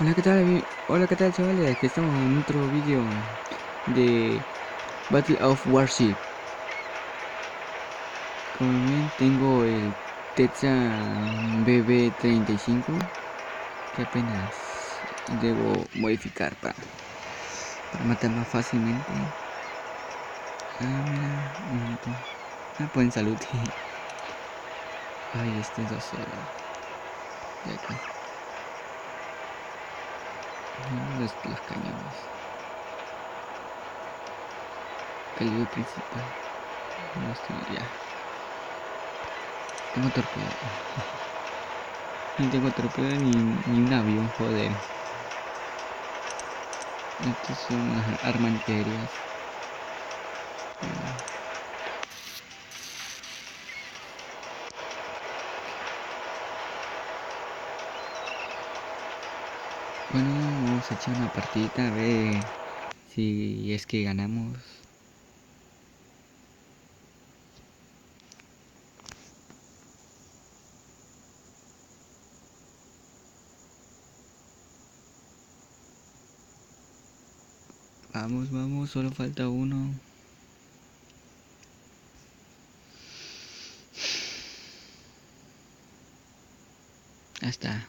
Hola, ¿qué tal, chavales? Que estamos en otro vídeo de Battle of Warship. Como ven, tengo el Tetsan BB35 que apenas debo modificar para matar más fácilmente. Mira, un minuto. Pues salud. Ay, este es 2 solo. De acá. Los cañones. Calibre principal. No estoy ya. Tengo torpedo. Ni tengo torpedo ni un avión, joder. Estos son las armas antiaéreas. Bueno, vamos a echar una partidita a ver si es que ganamos. Vamos, solo falta uno. Ya está.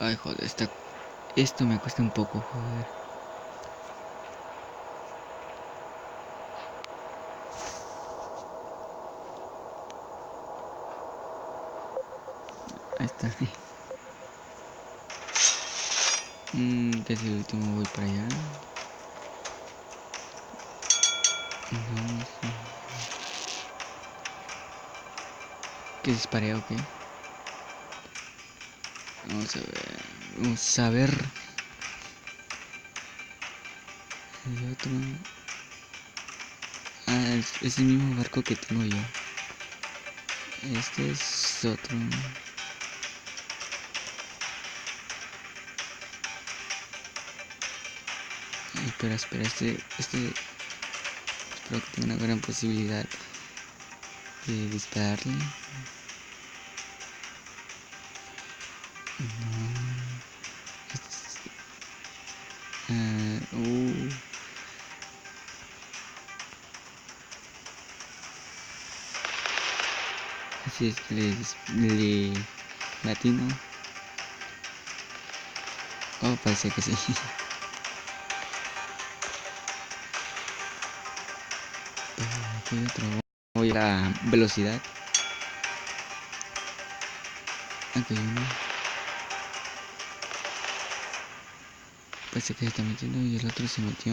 Ay, joder, esto me cuesta un poco, joder. Ahí está. Que es el último, voy para allá. Vamos. ¿Que disparé o qué? Vamos a ver. Vamos a ver. El otro. Es el mismo barco que tengo yo. Este es otro. Espera, espero que tenga una gran posibilidad de dispararle. Así es que le latino. Oh, parece que sí. Aquí hay otro. Voy a la velocidad. Aquí hay uno. Parece que se está metiendo y el otro se metió.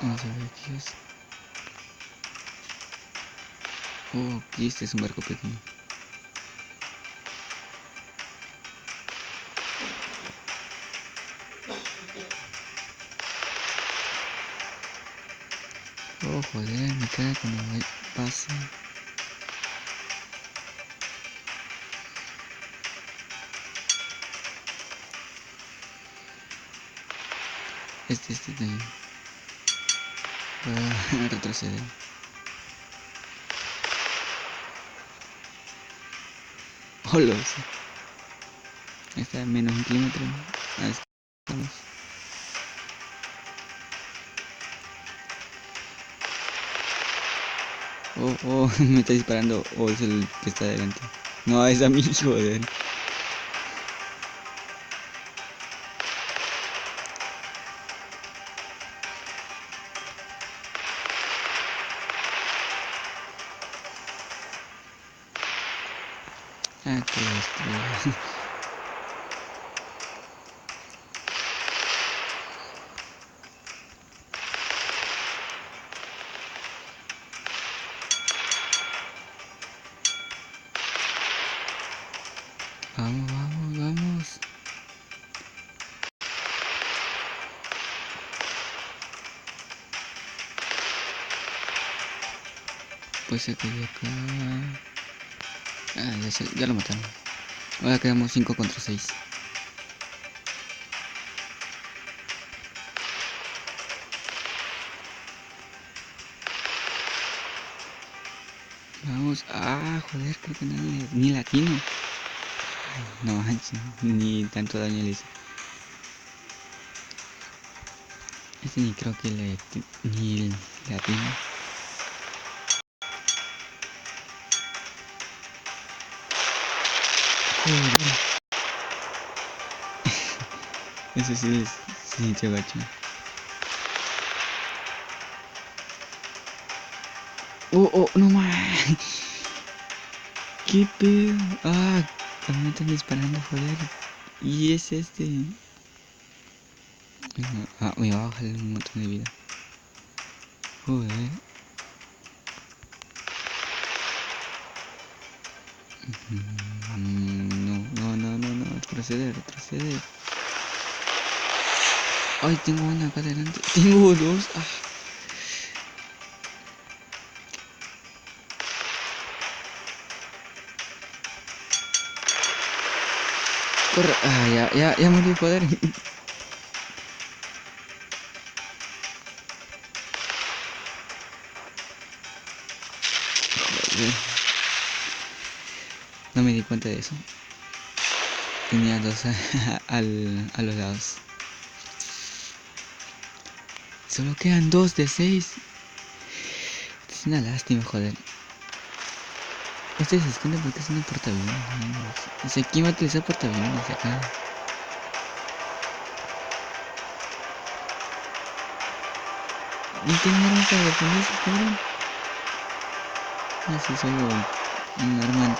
Vamos a ver qué es. Oh, aquí este es un barco pequeño. Oh, joder, me cae cuando pasa. Este también. Va a retroceder. Oh, los. Está a menos 1 kilómetro. Ahí estamos. Oh, me está disparando. Oh, es el que está adelante. No, es a mí, joder. Que lo destruya. Vamos. Pues se cayó acá. Ah, ya lo mataron. Ahora quedamos 5 contra 6. Vamos. Ah, joder, creo que ni latino. Ay, no manches, ni tanto daño le hice. Este ni creo que ni latino. Joder. Eso sí se sintió gacho. Oh, no más. ¿Qué pedo? Ah, también me están disparando, joder. Y es este. Ah, me va a bajar un montón de vida. Joder. No. Retroceder. Ay, tengo una acá adelante. Tengo dos. Ah. Corre. Ah, ya murió, joder. Joder. No me di cuenta de eso. Tenía dos a los lados. Solo quedan 2 de 6. Es una lástima, joder. Este se esconde porque es una portaaviones. No sé quién va a utilizar portaaviones acá. ¿Y tiene arma para defenderse, cabrón? Así solo un arma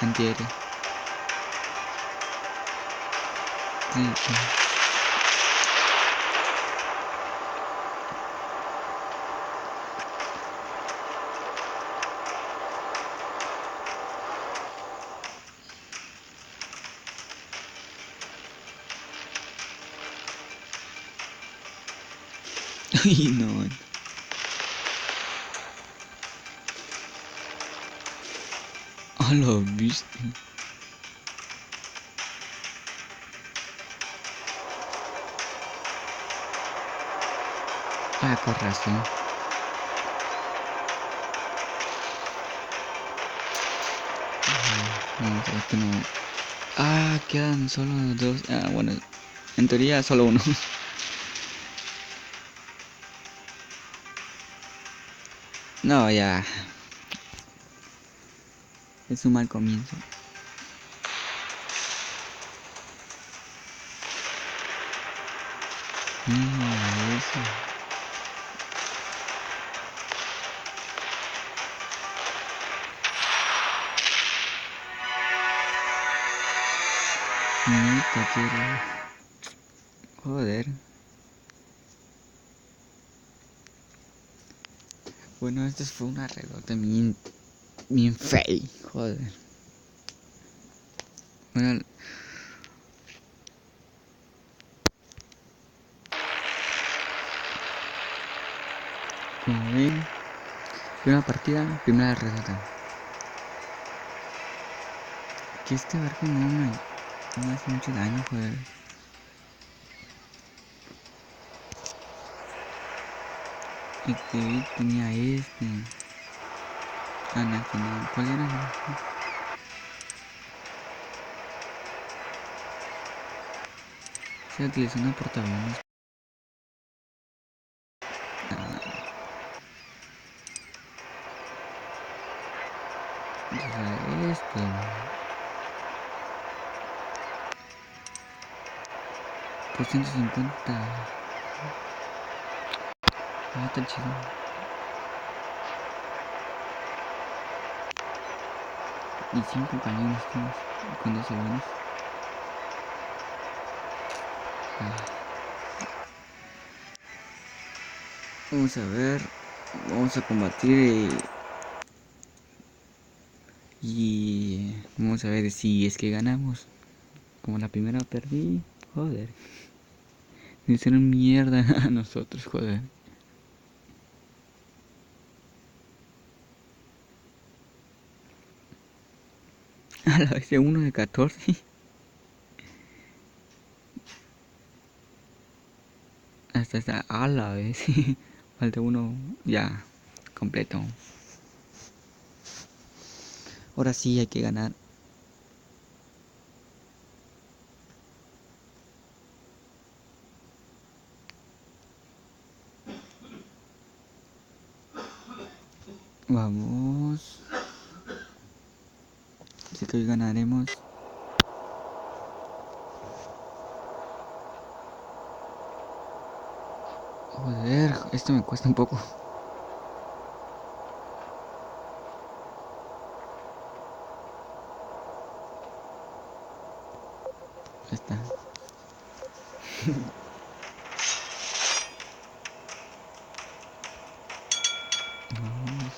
antiaérea. Sí. Ay, no. Ah, lo viste. Ah, con razón. Vamos a ver que no. Ah, quedan solo 2. Ah, bueno. En teoría solo uno. No, ya. Es un mal comienzo. Mira eso. Neta, quiero. Joder. Bueno, esto fue una redota bien fea. Joder. Bueno, como ven, primera partida, primera redota. Que este barco no hace mucho daño, joder. Este tenía este. Ah, no, este no. ¿Cuál era? Se utilizó una portaaviones. Este. 250. Ah, está chido. Y 5 cañones tienes. Con 2 aviones. Ah. Vamos a ver. Vamos a combatir. Y vamos a ver si es que ganamos. Como la primera perdí. Joder. Me hicieron mierda a nosotros, joder. A la vez de uno de 14. Hasta está a la vez. Falta uno ya completo. Ahora sí hay que ganar. Vamos. Sé que hoy ganaremos. Joder, esto me cuesta un poco. Ya está. Vamos.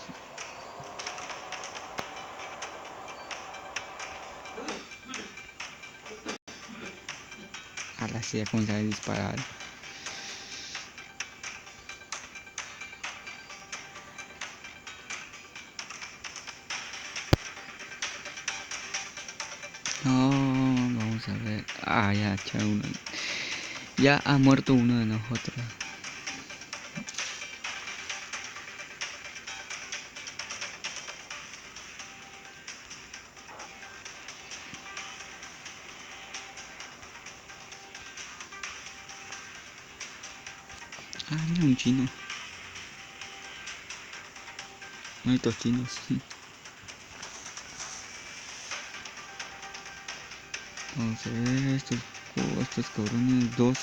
Ahora sí ya comenzar a disparar. No, vamos a ver. Ah, ya, eché uno. Ya ha muerto uno de nosotros. Ah, mira un chino. No hay dos chinos. Vamos a ver estos cabrones. Dos.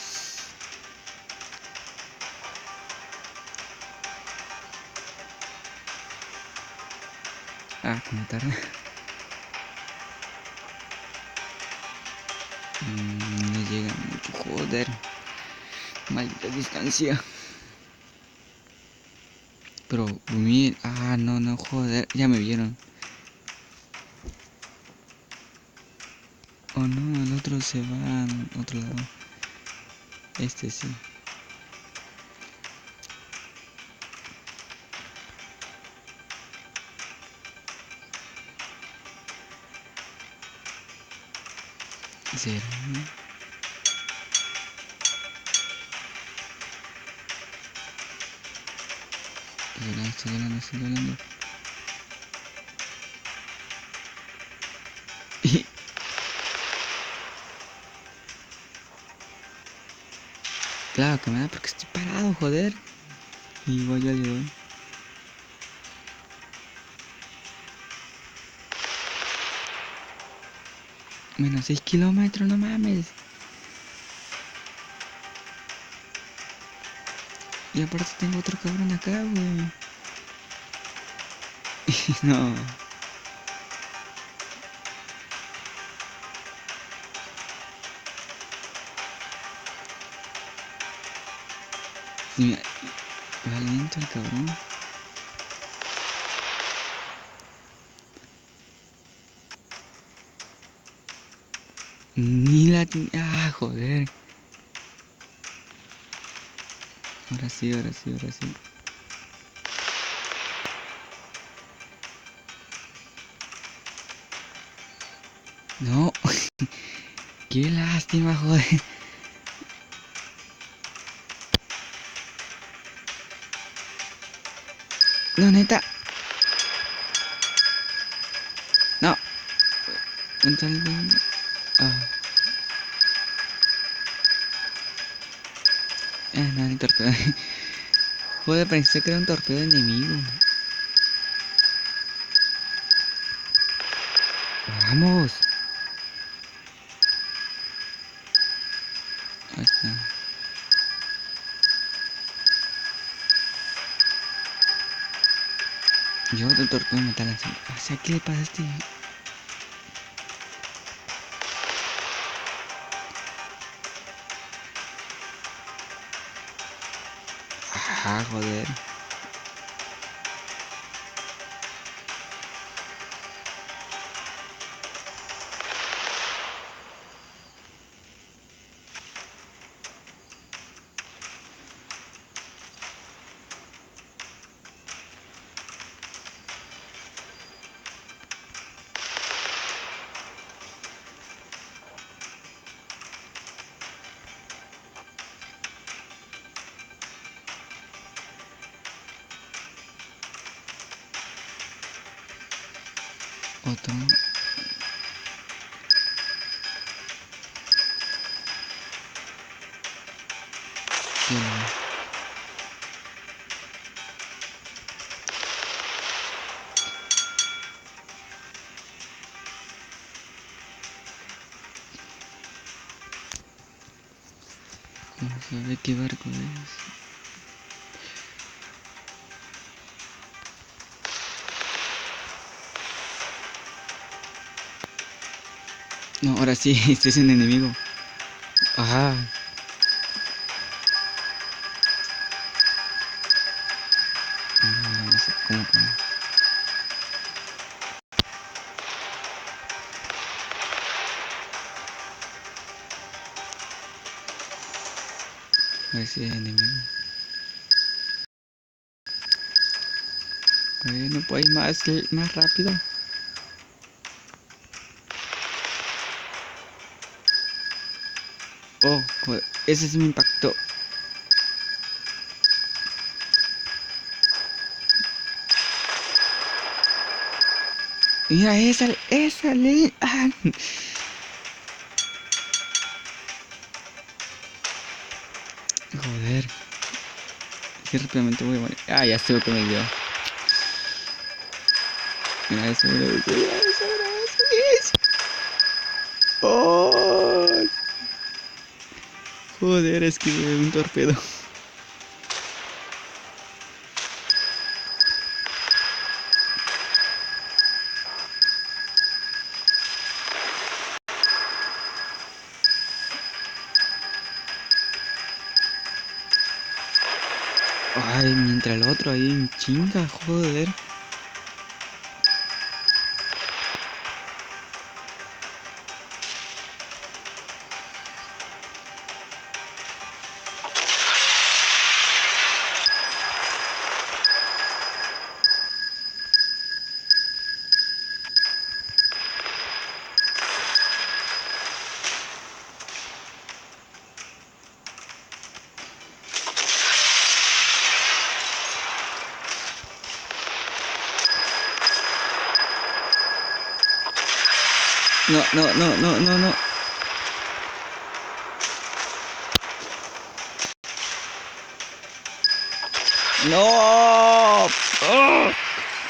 Ah, como tarda. No llega mucho. Joder. Maldita distancia. Pero, miren. Ah, no, no, joder. Ya me vieron. Oh no, el otro se va al otro lado. Este sí. ¿Será? Estoy volando, estoy volando. Claro que me da porque estoy parado, joder. Y igual ya le doy. Menos 6 kilómetros, no mames. Y aparte tengo otro cabrón acá, güey. No. Mira, va lento el cabrón. Ni la... Ah, joder. Ahora sí, ahora sí, ahora sí. No. Qué lástima, joder. No, neta. No. Entonces... Ah. No, ni torpedo. Joder, pensé que era un torpedo enemigo. Vamos. Ahí está. Yo otro torpedo me está lanzando. O sea, ¿qué le pasa a este? Ah, joder. Otro. Vamos a ver qué barco es. No, ahora sí, este es un enemigo. Ajá. No sé cómo. A ver si hay enemigo. A ver, no puedo ir más rápido. Oh, joder, ese sí me impactó. Mira, esa ley. Ah. Joder. Sí, rápidamente voy a morir. Ah, ya sé lo que me dio. Mira eso, mira eso, mira eso, mira eso. Oh, joder, es que un torpedo. Ay, mientras el otro ahí en chinga, joder. No, no, no, no, no, no. No. Oh,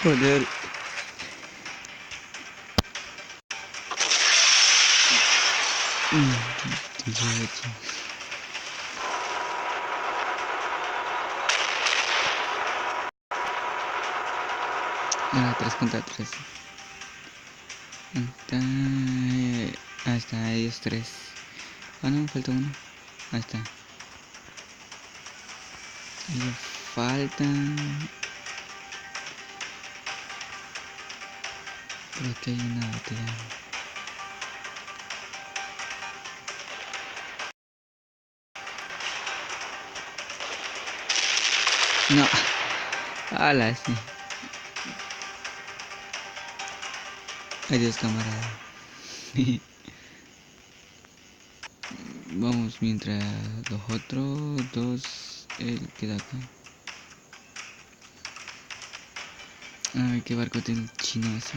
joder. Ah, 3 contra 3. Está... Ah, está, ellos 3. Ah, no, falta uno. Ahí está. Ellos faltan. Creo que hay una batalla. No. Ala, sí. Adiós, camarada. Vamos mientras los otros dos. Él queda acá. A ver qué barco tiene el chino ese.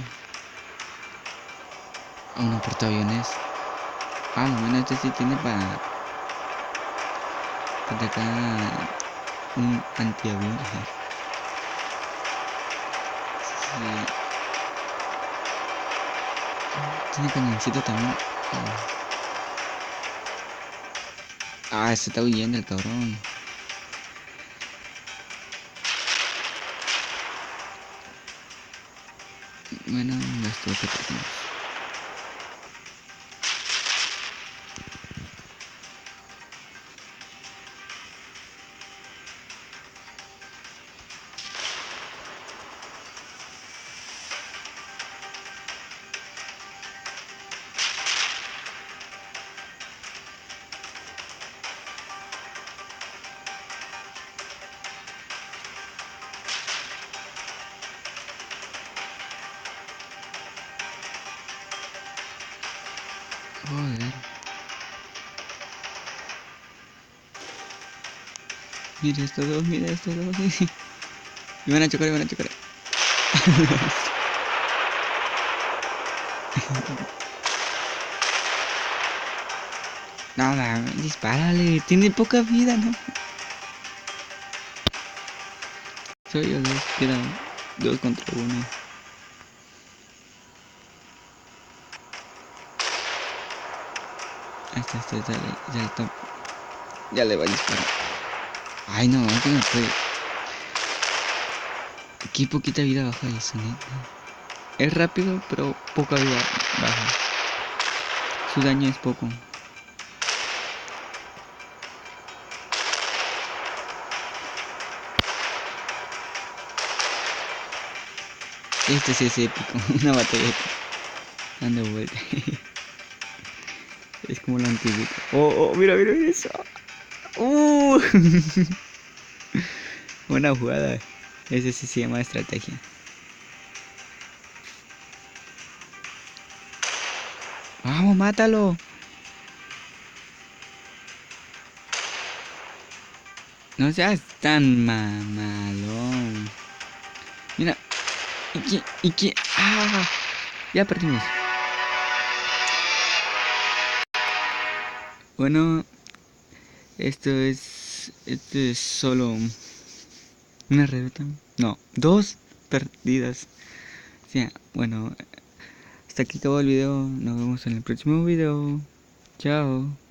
Ah, un portaaviones. Ah, lo bueno, este sí tiene para atacar un antiavión. Sí. Tiene cañoncito también. Ah, se está huyendo el cabrón. Bueno, las tuve que perder. Joder. Mira estos dos, mira estos dos. Y van a chocar, y van a chocar. No, dispárale. Tiene poca vida, ¿no? Soy yo dos. Queda 2 contra 1. Ya le va a disparar. Ay, no, que no puede. Qué poquita vida baja eso, neta. Es rápido, pero poca vida baja. Su daño es poco. Este sí es épico. Una batalla épica. Dando vuelta. Es como la antigua. Oh, mira eso. Uh. Buena jugada. Ese sí se llama estrategia. Vamos, mátalo. No seas tan mamalón. Mira. ¿Y qué? ¡Ah! Ya perdimos. Bueno, esto es solo una derrota. No, 2 perdidas. O sea, bueno, hasta aquí acabó el video. Nos vemos en el próximo video. Chao.